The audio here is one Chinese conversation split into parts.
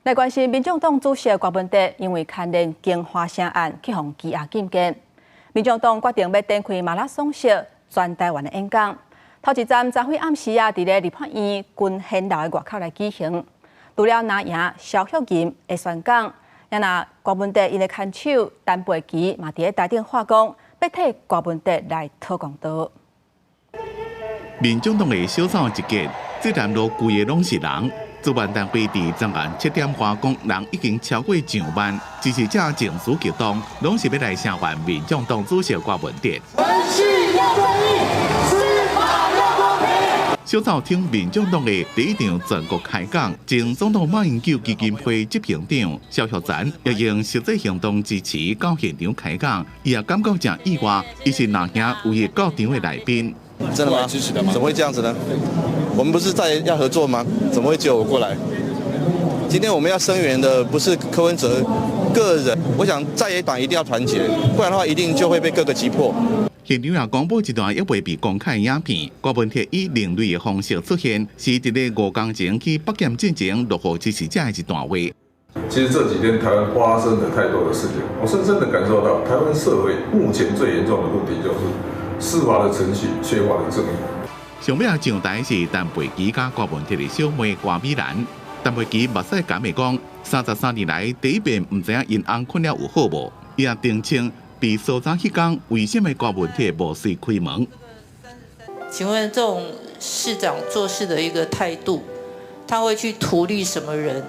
来关心民众党主席郭文哲因为牵连经花城案去互羁押禁见，民众党决定要展开马拉松式全台湾的演讲。头一站昨昏暗时伫咧立法院军宪楼的外口来举行。除了拿赢萧淑琴的宣讲，也拿郭文哲因的牵手陈培基嘛伫咧台顶发讲，要替郭文哲来讨公道。民众党的小草一届，这站路规个拢是人。主办单位伫昨晚7点话讲，人已经超过上万，支持者情绪激动，拢是要来声援民众党主席郭文哲。程序要正义，司法要公平。小草听民众党的第一场全国开讲，前总统马英九基金会执行长萧淑琴也用实际行动支持到现场开讲，伊也感觉真意外，伊是哪兄唯一到场的来宾。真的吗？怎么会这样子呢？我们不是在要合作吗？怎么会只有我过来？今天我们要声援的不是柯文哲个人，我想在野党一定要团结，不然的话一定就会被各个击破。现场也公布一段还未被公开的影片，郭文哲以另类的方式出现，是伫咧5公前去北检进前落后支持者的一段话。其实这几天台湾发生的太多的事情，我深深的感受到台湾社会目前最严重的问题就是司法的程序缺乏了正义。上尾上台是陈培基甲郭文哲的小妹郭美兰。陈培基目屎敢的讲，33年来第一遍唔知影因翁困了有好无，伊也澄清被搜查迄天为什么郭文哲无遂开门。请问这种市长做事的一个态度，他会去图利什么人？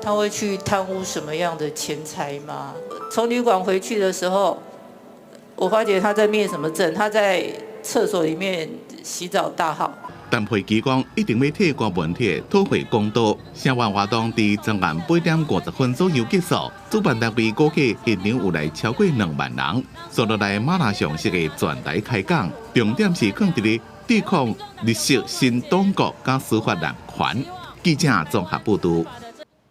他会去贪污什么样的钱财吗？从旅馆回去的时候，我发觉他在面什么证？他在厕所里面洗澡大号。陈培基讲，一定要替郭文哲讨回公道。声援活动伫昨晚8点50分左右结束，主办单位估计现场有来超过2万人，坐落来马拉松式的全台开讲，重点是放伫咧对抗绿色新党国甲司法滥权。记者综合报道。